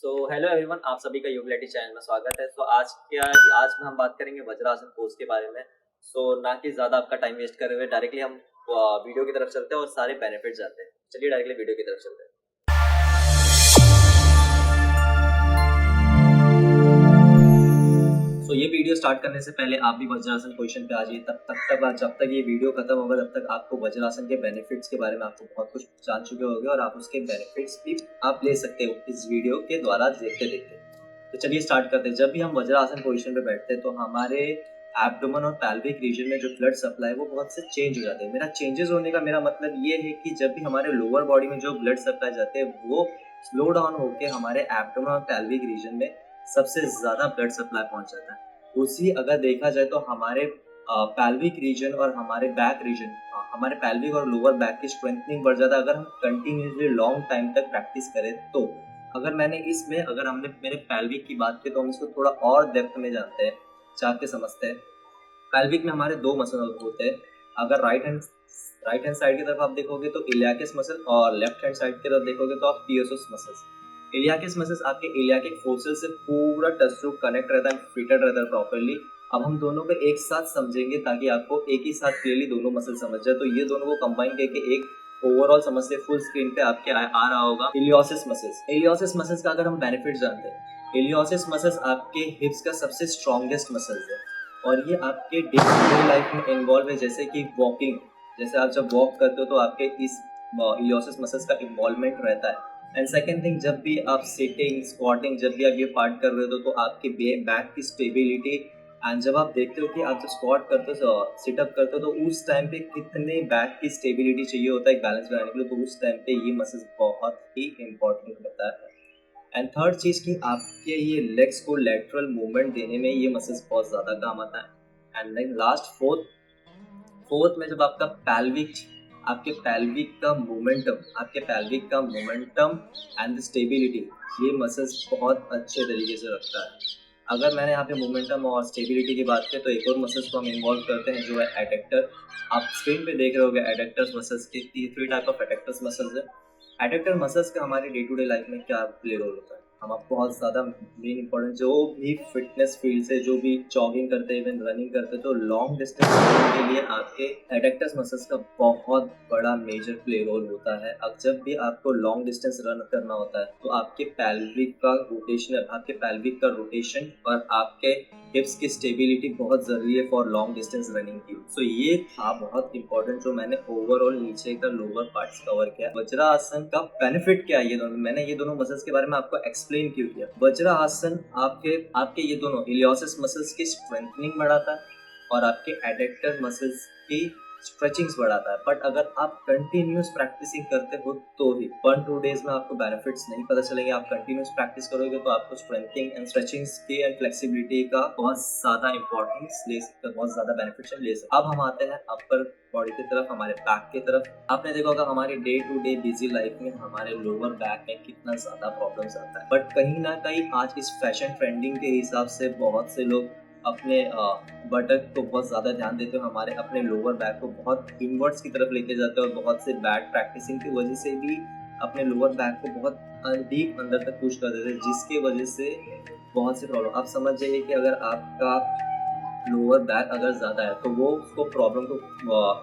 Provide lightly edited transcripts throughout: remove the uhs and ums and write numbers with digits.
Hello everyone, आप सभी का यूटिलिटी चैनल में स्वागत है। आज में हम बात करेंगे वज्रासन पोज के बारे में। ना कि ज़्यादा आपका टाइम वेस्ट करे हुए डायरेक्टली हम वीडियो की तरफ चलते हैं और सारे बेनिफिट जाते हैं। चलिए डायरेक्टली वीडियो की तरफ चलते हैं। ये वीडियो स्टार्ट करने से पहले आप भी वज्रासन पोजीशन पे आ जाइए। जब तक ये वीडियो खत्म होगा तब तक आपको वज्रासन के बेनिफिट्स के बारे में आपको बहुत कुछ जान चुके होंगे और आप उसके बेनिफिट्स भी आप ले सकते हो इस वीडियो के द्वारा देखते देखते। तो चलिए स्टार्ट करते हैं। जब भी हम वज्रासन पोजीशन पे बैठते हैं तो हमारे एब्डोमेन और पैल्विक रीजन में जो ब्लड सप्लाई वो बहुत से चेंज हो जाते हैं। मेरा चेंजेस होने का मेरा मतलब ये है कि जब भी हमारे लोअर बॉडी में जो ब्लड सप्लाई जाते हैं वो स्लो डाउन होकर हमारे एब्डोमेन और पैल्विक रीजन में सबसे ज्यादा ब्लड सप्लाई पहुंच जाता है। उसी अगर देखा जाए तो हमारे पैल्विक रीजन और हमारे बैक रीजन, हमारे पैल्विक और लोअर बैक की स्ट्रेंथनिंग बढ़ जाता है अगर हम कंटिन्यूसली लॉन्ग टाइम तक प्रैक्टिस करें तो। अगर हमने मेरे पैल्विक की बात की तो हम इसको थोड़ा और डेप्थ में जानते हैं, जाके समझते हैं। पैल्विक में हमारे दो मसल होते हैं। अगर राइट हैंड साइड की तरफ आप देखोगे तो इलियाकस मसल और लेफ्ट हैंड साइड की तरफ देखोगे तो आप पियोसस मसल्स। इलियाकस मसल्स आपके इलियाकिक फोर्सेल से पूरा टच टू कनेक्ट रहता है, फिटेड रहता है प्रॉपर्ली। अब हम दोनों को एक साथ समझेंगे ताकि आपको एक ही साथ क्लियरली दोनों मसल समझ जाए। तो ये दोनों को कंबाइन करके एक ओवरऑल समझ से फुल स्क्रीन पे आपके आ रहा होगा इलियोसिस मसल्स। इलियोसिस मसल्स का अगर हम बेनिफिट जानते हैं, इलियोसिस मसल्स आपके हिप्स का सबसे स्ट्रॉन्गेस्ट मसल्स है और ये आपके डे टू डे लाइफ में इन्वॉल्व है। जैसे कि वॉकिंग, जैसे आप जब वॉक करते हो तो आपके इस इलियोसिस मसल्स का इन्वॉल्वमेंट रहता है। एंड सेकेंड थिंग, जब भी आप सिटिंग स्क्वाटिंग जब भी आप ये पार्ट कर रहे हो तो आपके बैक की स्टेबिलिटी, एंड जब आप देखते हो कि आप जब स्क्वाट करते हो सिटअप करते हो तो उस टाइम पे कितने बैक की स्टेबिलिटी चाहिए होता है एक बैलेंस बनाने के लिए, तो उस टाइम पे ये मसल्स बहुत ही इंपॉर्टेंट होता है। एंड थर्ड चीज कि आपके ये लेग्स को लेटरल मूवमेंट देने में ये मसल्स बहुत ज्यादा काम आता है। एंड देन लास्ट फोर्थ में जब आपके पैल्विक का मोमेंटम एंड स्टेबिलिटी ये मसल्स बहुत अच्छे तरीके से रखता है। अगर मैंने यहाँ पे मोमेंटम और स्टेबिलिटी की बात की तो एक और मसल्स को हम इन्वॉल्व करते हैं जो है एडेक्टर। आप स्क्रीन पे देख रहे होगे एडेक्टर्स मसल्स के 3 टाइप ऑफ एडेक्टर्स मसल्स है। एडेक्टर मसल्स का हमारे डे टू डे लाइफ में क्या प्ले रोल होता है, हम आपको बहुत ज़्यादा मेन इंपॉर्टेंट जो भी फिटनेस फील्ड से जो भी जॉगिंग करते हैं इवन रनिंग करते हैं तो लॉन्ग डिस्टेंस के लिए आपके एडेक्टर्स मसल्स का बहुत बड़ा मेजर प्ले रोल होता है। अब जब भी आपको लॉन्ग डिस्टेंस रन करना होता है तो आपके पैल्विक का रोटेशन और आपके हिप्स की स्टेबिलिटी बहुत जरूरी है फॉर लॉन्ग डिस्टेंस रनिंग की। सो ये था बहुत इंपॉर्टेंट जो मैंने ओवरऑल नीचे का लोअर पार्ट्स कवर किया। वज्रासन का बेनिफिट क्या है, मैंने ये दोनों मसल्स के बारे में आपको एक्सप्लेन क्यों किया। वज्रासन आपके ये दोनों इलियोसिस मसल्स की स्ट्रेंथनिंग बढ़ाता है और आपके एडेक्टर मसल्स की स्ट्रेचिंग्स बढ़ाता है। बट अगर आप कंटिन्यूस प्रैक्टिसिंग करते हो तो ही 1-2 डेज में आपको बेनिफिट्स नहीं पता चलेंगे। आप कंटिन्यूस प्रैक्टिस करोगे तो आपको स्ट्रेंथिंग एंड स्ट्रेचिंग्स की एंड फ्लेक्सिबिलिटी का बहुत ज्यादा इंपॉर्टेंस ले सकते, बहुत ज्यादा बेनिफिट ले सकते। अब हम आते हैं अपर बॉडी की तरफ, हमारे बैक की तरफ। आपने देखा होगा हमारे day to day busy life में हमारे लोअर बैक में कितना ज्यादा प्रॉब्लम्स आता है, बट कहीं ना कहीं आज इस फैशन ट्रेंडिंग के हिसाब से बहुत से लोग अपने बटक को बहुत ज़्यादा ध्यान देते हो, हमारे अपने लोअर बैक को बहुत इनवर्ड्स की तरफ लेके जाते हो और बहुत से बैड प्रैक्टिसिंग की वजह से भी अपने लोअर बैक को बहुत डीप अंदर तक पुश कर देते हैं, जिसके वजह से बहुत से प्रॉब्लम। आप समझ जाइए कि अगर आपका लोअर बैक अगर ज़्यादा है तो वो उसको प्रॉब्लम को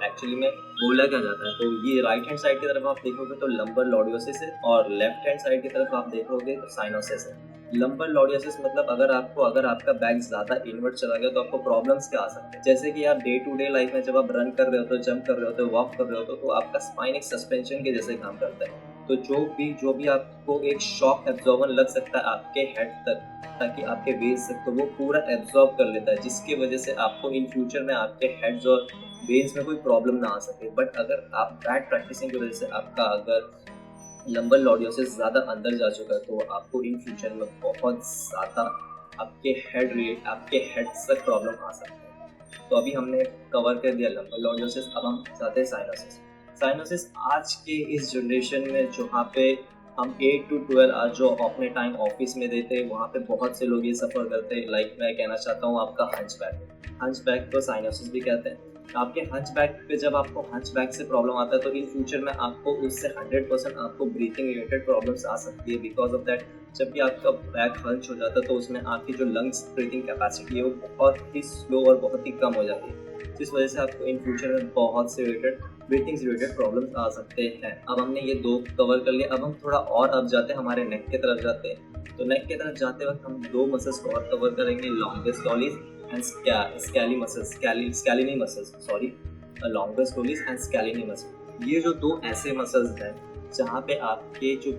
एक्चुअली में बोला क्या जाता है। तो ये राइट हैंड साइड की तरफ आप देखोगे तो लंबर लॉर्डियोसिस है और लेफ्ट हैंड साइड की तरफ आप देखोगे तो साइनोसिस है। लंबर लॉर्डियोसिस मतलब अगर आपका बैक ज्यादा इनवर्ट चला गया तो आपको प्रॉब्लम्स क्या आ सकते हैं, जैसे कि आप डे टू डे लाइफ में जब आप रन कर रहे हो तो जंप कर रहे हो तो वॉक कर रहे हो तो आपका स्पाइन एक सस्पेंशन के जैसे काम करता है। तो जो भी आपको एक शॉक एब्जॉर्बर लग सकता है आपके हेड तक ताकि आपके वेन्स तक, तो वो पूरा एब्जॉर्ब कर लेता है, जिसकी वजह से आपको इन फ्यूचर में आपके हेड्स और वेन्स में कोई प्रॉब्लम ना आ सके। बट अगर आप बैड प्रैक्टिसिंग की वजह से आपका अगर लंबर लॉर्डियोसिस ज़्यादा अंदर जा चुका है तो आपको इन फ्यूचर में बहुत ज़्यादा आपके हेड तक प्रॉब्लम आ सकता है। तो अभी हमने कवर कर दिया लंबर लॉर्डियोसिस, अब हम जाते हैं साइनोसिस। साइनोसिस आज के इस जनरेशन में जहाँ पे हम 8 to 12 आज जो अपने टाइम ऑफिस में देते हैं वहाँ पे बहुत से लोग ये सफ़र करते हैं। लाइक मैं कहना चाहता हूँ आपका हंचबैक को साइनोसिस भी कहते हैं। आपके हंचबैक पे जब आपको हंचबैक से प्रॉब्लम आता है तो इन फ्यूचर में आपको उससे 100% आपको ब्रीथिंग रिलेटेड प्रॉब्लम्स आ सकती है बिकॉज ऑफ दैट जब भी आपका बैक हंच हो जाता है तो उसमें आपकी जो लंग्स ब्रीथिंग कैपेसिटी है वो बहुत ही स्लो और बहुत ही कम हो जाती है, जिस वजह से आपको इन फ्यूचर में बहुत से ब्रीथिंग से रिलेटेड प्रॉब्लम्स आ सकते हैं। अब हमने ये 2 कवर कर लिया, अब हम थोड़ा और अब जाते हैं, हमारे नेक की तरफ जाते हैं। तो नेक की तरफ जाते वक्त हम 2 मसल्स को और कवर करेंगे, longus colli and scalene muscles, scalene muscles, sorry, longus colli and scalene muscle. ये जो 2 ऐसे मसल्स हैं जहाँ पे आपके जो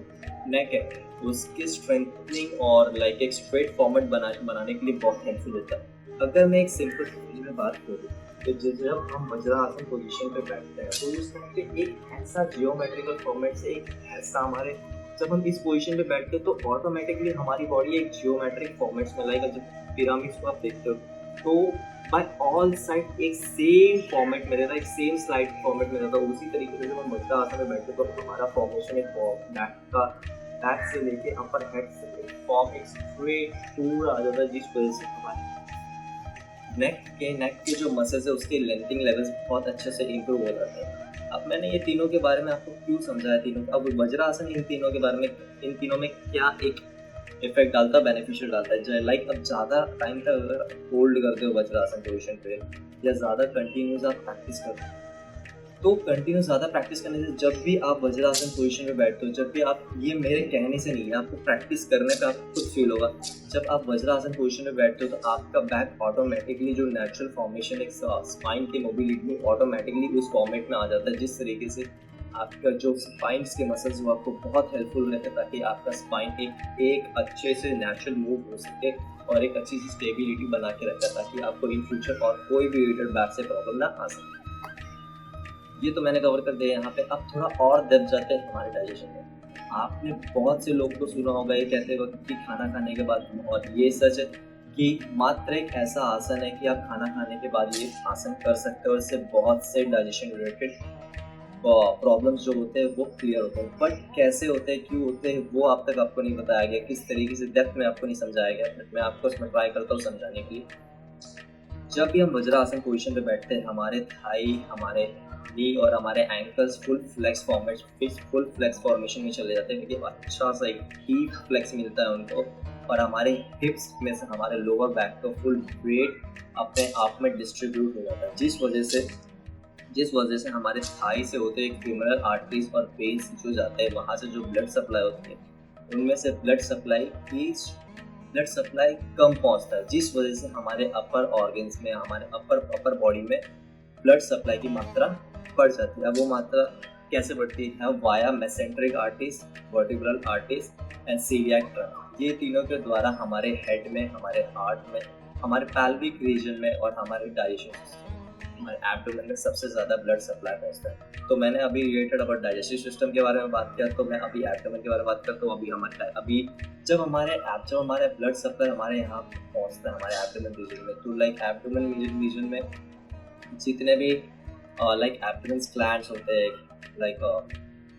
नेक है उसके स्ट्रेंथनिंग और लाइक एक स्ट्रेट फॉर्मेट बनाने के लिए बहुत हेल्पफुल होता है। अगर मैं एक सिंपल तरीके में बात करूँ तो जब हम वज्रासन पोजीशन पे बैठते हैं तो उस टाइम पे एक ऐसा जियोमेट्रिकल फॉर्मेट से एक ऐसा हमारे, जब हम इस पोजीशन पे बैठते हैं तो ऑटोमेटिकली हमारी बॉडी एक जियोमेट्रिक फॉर्मेट्स में, लाइक जब पिरामिड्स को आप देखते हो तो बाय ऑल साइड एक सेम फॉर्मेट में रहता है, एक सेम स्लाइड फॉर्मेट में रहता है। उसी तरीके से जब हम वज्रासन में बैठते हैं तो हमारा फॉर्मेशन एक बैक से लेके अपर हेड से फॉर्म एक स्ट्रेट पूरा आ जाता है, जिस वजह से हमारे नेक के जो मसल्स है उसके लेंथिंग लेवल्स बहुत अच्छे से इंप्रूव हो जाते हैं। अब मैंने ये तीनों के बारे में आपको क्यों समझाया तीनों, अब वज्रासन इन तीनों के बारे में, इन तीनों में क्या एक इफेक्ट डालता है, बेनिफिशियल डालता है। जो लाइक अब ज़्यादा टाइम तक अगर होल्ड करते हो वज्रासन पोजीशन पे या ज़्यादा कंटिन्यूस आप प्रैक्टिस करते हो तो कंटिन्यू ज़्यादा प्रैक्टिस करने से जब भी आप वज्रासन पोजीशन में बैठते हो, जब भी आप, ये मेरे कहने से नहीं है, आपको प्रैक्टिस करने पे आपको खुद फील होगा, जब आप वज्रासन पोजीशन में बैठते हो तो आपका बैक ऑटोमेटिकली जो नेचुरल फॉर्मेशन एक स्पाइन की मोबिलिटी में ऑटोमेटिकली उस फॉर्मेट में आ जाता है, जिस तरीके से आपका जो स्पाइन्स के मसल्स वो आपको बहुत हेल्पफुल रहते हैं ताकि आपका स्पाइन एक अच्छे से नेचुरल मूव हो सके और एक अच्छी सी स्टेबिलिटी बना के रखे ताकि आपको इन फ्यूचर और कोई भी रिलेटेड बैक से प्रॉब्लम ना आ सके। ये तो मैंने कवर कर दिया यहाँ पे। अब थोड़ा और डेप्थ जाते हैं हमारे डाइजेशन में। आपने बहुत से लोग को सुना होगा ये कहते वक्त कि खाना खाने के बाद, और ये सच है कि मात्र एक ऐसा आसन है कि आप खाना खाने के बाद ये आसन कर सकते हो, इससे बहुत से डाइजेशन रिलेटेड प्रॉब्लम्स जो होते हैं वो क्लियर होते हैं। बट कैसे होते हैं, क्यों होते हैं, वो अब तक आपको नहीं बताया गया, किस तरीके से डेप्थ में आपको नहीं समझाया गया। बट मैं आपको इसमें ट्राई करता हूँ समझाने के लिए। जब भी हम वज्रासन पोजीशन पे बैठते हैं हमारे थाई, हमारे नी और हमारे एंकल्स फुल फ्लेक्स फॉर्मेशन में चले जाते हैं, क्योंकि अच्छा सा एक डीप फ्लेक्स मिलता है उनको, और हमारे हिप्स में से हमारे लोअर बैक का फुल वेट अपने आप में डिस्ट्रीब्यूट हो जाता है, जिस वजह से हमारे थाई से होते हैं फीमरल आर्टरीज और वेन्स जो जाते हैं, वहाँ से जो ब्लड सप्लाई होती है उनमें से ब्लड सप्लाई कम पहुँचता है, जिस वजह से हमारे अपर ऑर्गन्स में, हमारे अपर बॉडी में ब्लड सप्लाई की मात्रा बढ़ जाती है। अब वो मात्रा कैसे बढ़ती है, via mesenteric arteries, vertebral arteries and coeliac trunk. ये तीनों के द्वारा हमारे हेड में, हमारे हार्ट में, हमारे पैल्विक रीजन में और हमारे डाइजेशन सिस्टम, हमारे एब्डोमेन में सबसे ज़्यादा ब्लड सप्लाई पहुँचता है। तो मैंने अभी रिलेटेड अबाउट डाइजेस्टिव सिस्टम के बारे में बात किया, तो मैं अभी एब्डोमेन के बारे में बात करता हूँ। अभी जब हमारे ब्लड सप्लाई हमारे यहाँ पहुँचता है हमारे एब्डोमेन रीजन में, तो लाइक एब्डोमेन रीजन में जितने भी लाइक एब्डोमेन ग्लैंड्स होते हैं, लाइक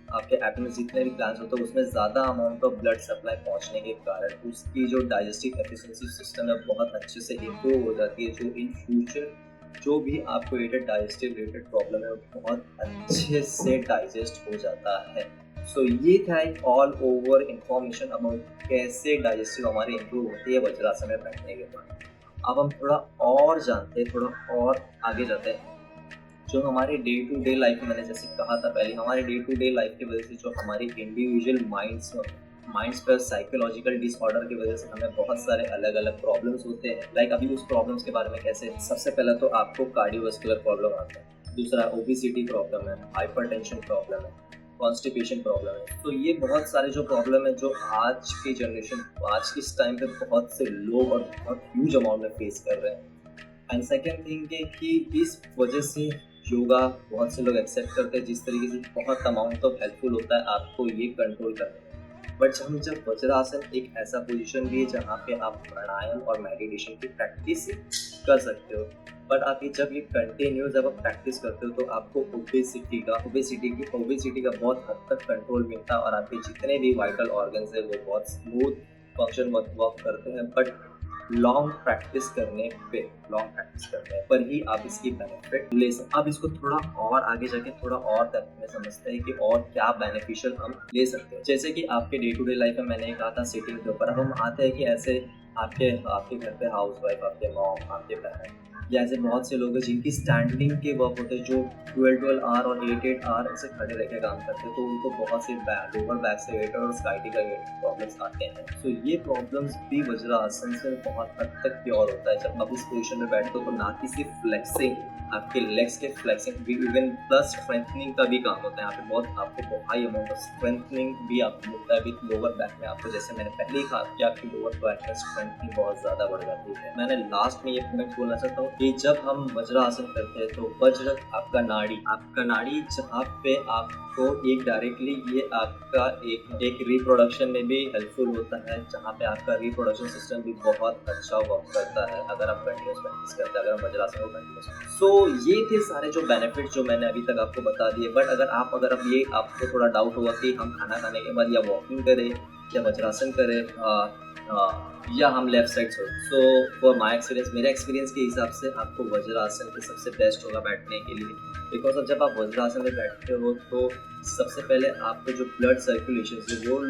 आपके एब्डोमेन जितने भी ग्लैंड्स होते हैं उसमें ज़्यादा अमाउंट ऑफ ब्लड सप्लाई पहुंचने के कारण उसकी जो डाइजेस्टिव एफिशिएंसी सिस्टम है बहुत अच्छे से इम्प्रूव हो जाती है, जो इन फ्यूचर जो भी आपको डाइजेस्टिव रिलेटेड प्रॉब्लम है वो बहुत अच्छे से डाइजेस्ट हो जाता है। सो ये था एक ऑल ओवर इंफॉर्मेशन अबाउट कैसे डाइजेस्टिव हमारी इम्प्रूव होती है वज्रासन में बैठने के बाद। अब हम थोड़ा और जानते हैं, थोड़ा और आगे जाते हैं। जो हमारे डे टू डे लाइफ में, मैंने जैसे कहा था पहले, हमारे डे टू डे लाइफ की वजह से जो हमारी इंडिविजुअल माइंड्स पर साइकोलॉजिकल डिसऑर्डर की वजह से हमें बहुत सारे अलग अलग प्रॉब्लम्स होते हैं। लाइक अभी उस प्रॉब्लम्स के बारे में कैसे, सबसे पहला तो आपको कार्डियोवास्कुलर प्रॉब्लम आता है, दूसरा ओबेसिटी प्रॉब्लम है, हाइपरटेंशन प्रॉब्लम है, कॉन्स्टिपेशन प्रॉब्लम है। तो ये बहुत सारे जो प्रॉब्लम है जो आज की जनरेशन, आज इस टाइम पे बहुत से लोग और बहुत ह्यूज अमाउंट में फेस कर रहे हैं। एंड सेकेंड थिंग है कि इस वजह से योगा बहुत से लोग एक्सेप्ट करते हैं, जिस तरीके से बहुत अमाउंट ऑफ हेल्पफुल होता है आपको ये कंट्रोल करने में। बट जब वज्रासन एक ऐसा पोजीशन भी है जहाँ पे आप प्राणायाम और मेडिटेशन की प्रैक्टिस कर सकते हो, बट आप जब ये कंटिन्यू जब आप प्रैक्टिस करते हो तो आपको ओबेसिटी का बहुत हद तक कंट्रोल मिलता है और आपके जितने भी वाइटल ऑर्गन्स है वो बहुत स्मूथ फंक्शन वर्क करते हैं। बट लॉन्ग प्रैक्टिस करने पे प्रैक्टिस करते हैं पर ही आप इसकी बेनिफिट ले सकते। अब इसको थोड़ा और आगे जाके थोड़ा और डेप्थ में समझते हैं कि और क्या बेनिफिशियल हम ले सकते हैं। जैसे कि आपके डे टू डे लाइफ में मैंने कहा था सिटिंग के ऊपर, अब हम आते हैं कि ऐसे आपके आपके घर पे हाउस वाइफ, आपके मॉम, आपके बहन या ऐसे बहुत से लोग हैं जिनकी स्टैंडिंग के वर्क होते हैं जो 12 आवर और 8 आवर ऐसे खड़े रह के काम करते हैं, तो उनको बहुत सी लोअर बैक से वेट और स्काइटिका प्रॉब्लम्स आते हैं। तो ये प्रॉब्लम्स भी वज्रासन से बहुत हद तक प्योर होता है। जब आप इस पोजिशन में बैठते हो तो ना कि सिर्फ फ्लेक्सिंग, आपके लेग्स के फ्लेक्सिंग भी इवन प्लस स्ट्रेंथनिंग का भी काम होता है। यहाँ पे बहुत आपको हाई अमाउंट ऑफ स्ट्रेंथनिंग भी आपको मिलता है विद लोअर बैक में। आपको जैसे मैंने पहले ही कहा कि आपकी लोअर बैक में स्ट्रेंथनिंग बहुत ज़्यादा बढ़ जाती है। मैंने लास्ट में ये पॉइंट बोलना चाहता हूँ कि जब हम वज्रासन करते हैं तो वज्र आपका नाड़ी जहाँ पे आपको एक डायरेक्टली ये आपका एक रिप्रोडक्शन में भी हेल्पफुल होता है, जहाँ पे आपका रिप्रोडक्शन सिस्टम भी बहुत अच्छा वर्क करता है अगर आप कंटिन्यूस प्रैक्टिस करते हैं, अगर हम वज्रासन को कंटिन्यूस। सो ये थे सारे जो बेनिफिट्स जो मैंने अभी तक आपको बता दिए। बट अगर अब ये आपको थोड़ा डाउट होगा कि हम खाना खाने के बाद या वॉकिंग करें या वज्रासन करें या हम लेफ्ट साइड छोड़, सो फॉर माई एक्सपीरियंस, मेरे एक्सपीरियंस के हिसाब से आपको वज्रासन के सबसे बेस्ट होगा बैठने के लिए। बिकॉज अब जब आप वज्रासन में बैठते हो तो सबसे पहले आपको जो ब्लड सर्कुलेशन है वो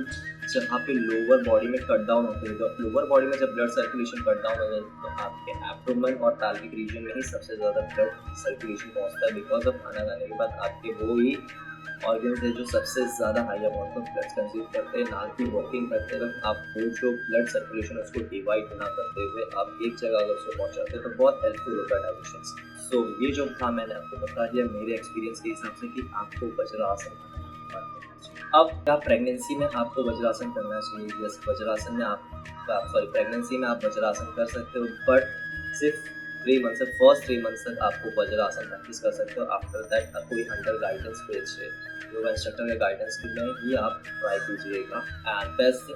जहाँ पे लोअर बॉडी में कट डाउन होते हैं, तो लोअर बॉडी में जब ब्लड सर्कुलेशन कट डाउन हो जाए तो आपके एब्डोमेन और पैल्विक रीजन में ही सबसे ज़्यादा ब्लड सर्कुलेशन पहुँचता है। बिकॉज अब खाना खाने के बाद आपके वो ही ऑर्गन्स है जो सबसे ज़्यादा high amount of blood consume करते हैं। ना कि वॉकिंग करते वक्त आप वो जो ब्लड सर्कुलेशन उसको डिवाइड ना करते हुए आप एक जगह अगर उसको पहुँचाते हैं तो बहुत हेल्पफुल होता है डाइजेशन। सो ये जो था मैंने आपको बता दिया मेरे एक्सपीरियंस के हिसाब से कि आपको वज्रासन करना चाहिए। अब क्या प्रेगनेंसी में आपको वज्रासन करना चाहिए? यस, वज्रासन में प्रेगनेंसी में आप वज्रासन कर सकते हो, बट सिर्फ 3 मंथ से फर्स्ट 3 मंथ तक आपको वज्रासन प्रैक्टिस कर सकते हो। आफ्टर दैट कोई अंडर गाइडेंस पेज है, योगा इंस्ट्रक्टर के गाइडेंस में ही आप ट्राई कीजिएगा। एंड बेस्ट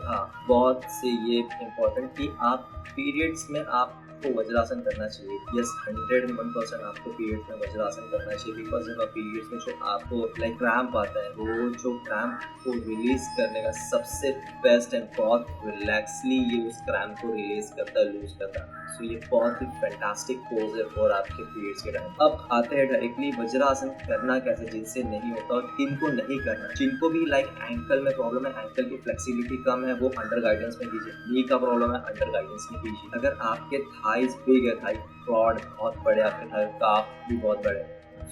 बहुत से ये इम्पोर्टेंट कि आप पीरियड्स में आपको वज्रासन करना चाहिए। यस, 101% आपको पीरियड्स में वज्रासन करना चाहिए। बिकॉज जब आप पीरियड्स में जो आपको लाइक क्रैम्प आता है, वो जो क्रैम्प को रिलीज करने का सबसे बेस्ट एंड बहुत रिलैक्सली ये उस क्रैम्प को रिलीज करता है, लूज करता है। सो ये बहुत ही फैंटास्टिक पोज है फॉर आपके पीरियड्स के टाइम। अब आते हैं डायरेक्टली वज्रासन करना कैसे, जिनसे नहीं होता और किनको नहीं करना। जिनको भी लाइक एंकल में प्रॉब्लम है, एंकल की फ्लेक्सिबिलिटी कम है, वो अंडर गाइडेंस में कीजिए। नी का प्रॉब्लम है, अंडर गाइडेंस में कीजिए। अगर आपके थाइज बिग है, थाई क्वाड बहुत बड़े, आपके थाई काफ भी बहुत बड़े,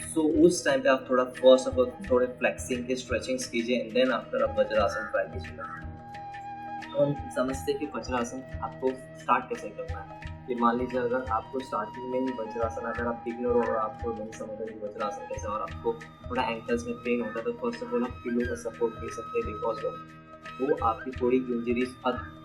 सो उस टाइम पे आप थोड़ा फर्स्ट ऑफ ऑल थोड़े फ्लेक्सिंग के स्ट्रेचिंग्स कीजिए एंड देन आफ्टर आप वज्रासन ट्राई कीजिएगा। हम समझते हैं कि वज्रासन आपको स्टार्ट कैसे करना है। कि मान लीजिए अगर आपको स्टार्टिंग में ही वज्रासन, अगर आप बिगिनर हो और आपको नहीं समझ रहे वज्रासन कैसे और आपको थोड़ा एंकल्स में पेन होता है, तो फर्स्ट ऑफ ऑल आप पिलो का सपोर्ट ले सकते हैं। बिकॉज वो आपकी थोड़ी इंजरीज,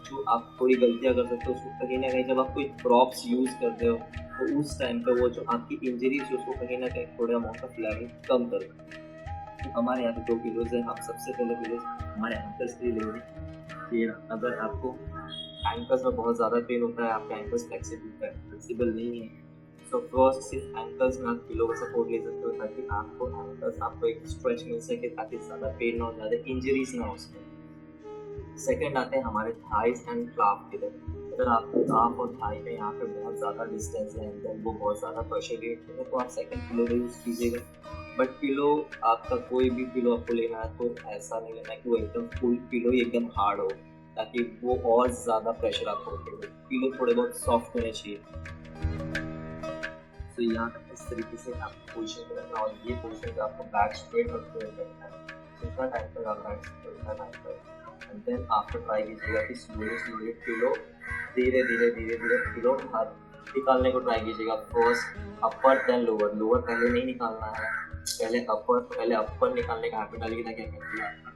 जो आप थोड़ी गलतियाँ कर सकते हो उसको कहीं ना कहीं जब आप कोई प्रॉप्स यूज़ करते हो तो उस टाइम पे वो जो आपकी इंजरीज है उसको कहीं ना कहीं थोड़ा अमाउंट ऑफ लेवल कम कर। तो हमारे यहाँ पे 2 पिलोज है। हम सबसे पहले पिलोज हमारे एंकल्स के लिए लेंगे। फिर अगर आपको एंकल्स में बहुत ज़्यादा पेन होता है, आपका एंकल्स फ्लेक्सिबल नहीं है, सो फर्स्ट सिर्फ एंकल्स में आप पिलो का सपोर्ट ले सकते हो ताकि आपको एक स्ट्रेच मिल सके, ताकि ज़्यादा पेन ना हो, ज़्यादा इंजरीज ना हो सके। सेकेंड आते हैं हमारे थाइस एंड क्लाफ के लिए। अगर आपको क्लाफ और थाई में यहाँ पे बहुत ज़्यादा डिस्टेंस है एंड वो बहुत ज़्यादा प्रेशर क्रिएट करें तो आप सेकेंड पिलो का यूज़ कीजिएगा। बट पिलो आपका कोई भी पिलो आपको लेना है तो ऐसा नहीं लेना है कि वो एकदम फुल पिलो ही एकदम हार्ड हो, ताकि वो और ज़्यादा प्रेशर आपको दे। पिलो थोड़े बहुत सॉफ्ट होने चाहिए। तो यहाँ तक इस तरीके से आपको पोजिशन रखना और ये पोजिशन आपको बैक स्ट्रेट रखते हुए करना है। जितना टाइम तक आप बैक स्ट्रेट उतना टाइम तक, एंड देन आफ्टर ट्राई कीजिएगा कि स्लोली पिलो धीरे धीरे पिलो हाथ निकालने को ट्राई कीजिएगा। फर्स्ट अपर देन लोअर पहले नहीं निकालना है, पहले अपर निकालने का हैबिट डालिए ताकि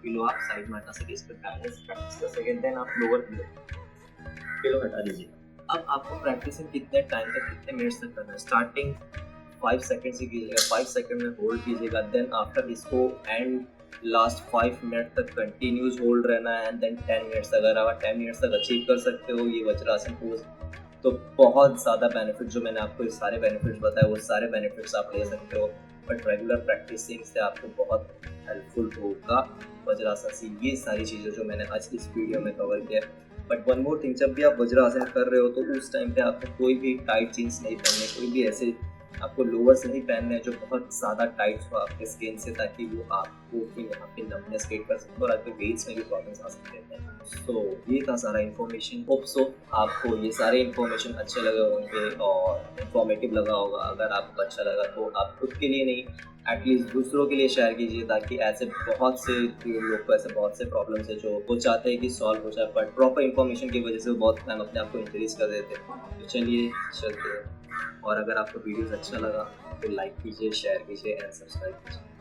पिलो आप साइड में हटा सके, इस पर बैलेंस प्रैक्टिस कर सकें। देन आप लोअर पिलो हटा दीजिएगा। अब आपको प्रैक्टिसिंग कितने टाइम तक, कितने मिनट्स तक करना है। स्टार्टिंग 5 सेकंड से कीजिएगा, 5 सेकंड में होल्ड कीजिएगा। देन आफ्टर इसको एंड लास्ट 5 मिनट तक कंटिन्यूस होल्ड रहना है एंड देन 10 मिनट्स। अगर आप 10 मिनट्स तक अचीव कर सकते हो ये वज्रासन पोज तो बहुत ज़्यादा बेनिफिट, जो मैंने आपको सारे बेनिफिट्स बताए वो सारे बेनिफिट्स आप ले सकते हो। बट रेगुलर प्रैक्टिसिंग से आपको बहुत हेल्पफुल होगा वज्रासन से ये सारी चीज़ें जो मैंने आज इस वीडियो में कवर किया। बट वन मोर थिंग, जब भी आप वज्रासन कर रहे हो तो उस टाइम पे आपको कोई भी टाइट जीन्स नहीं पहनने, कोई भी ऐसे आपको लोअर्स नहीं पहनने हैं जो बहुत ज़्यादा टाइट हो आपके स्किन से, ताकि वो आपको फिर यहाँ पे नमनेस क्रिएट कर सकते और आपके वेट्स में भी प्रॉब्लम्स आ सकते हैं। सो ये था सारा इन्फॉर्मेशन। होप सो आपको ये सारे इन्फॉर्मेशन अच्छे लगे होंगे और इन्फॉर्मेटिव लगा होगा। अगर आपको अच्छा लगा तो आप खुद के लिए नहीं, एटलीस्ट दूसरों के लिए शेयर कीजिए, ताकि ऐसे बहुत से लोग को ऐसे बहुत से प्रॉब्लम्स है जो वो चाहते हैं कि सॉल्व हो जाए, बट प्रॉपर इन्फॉर्मेशन की वजह से वो बहुत टाइम अपने आप को इंक्रीज कर देते हैं। तो चलिए चलते हैं, और अगर आपको वीडियोस अच्छा लगा तो लाइक कीजिए, शेयर कीजिए एंड सब्सक्राइब कीजिए।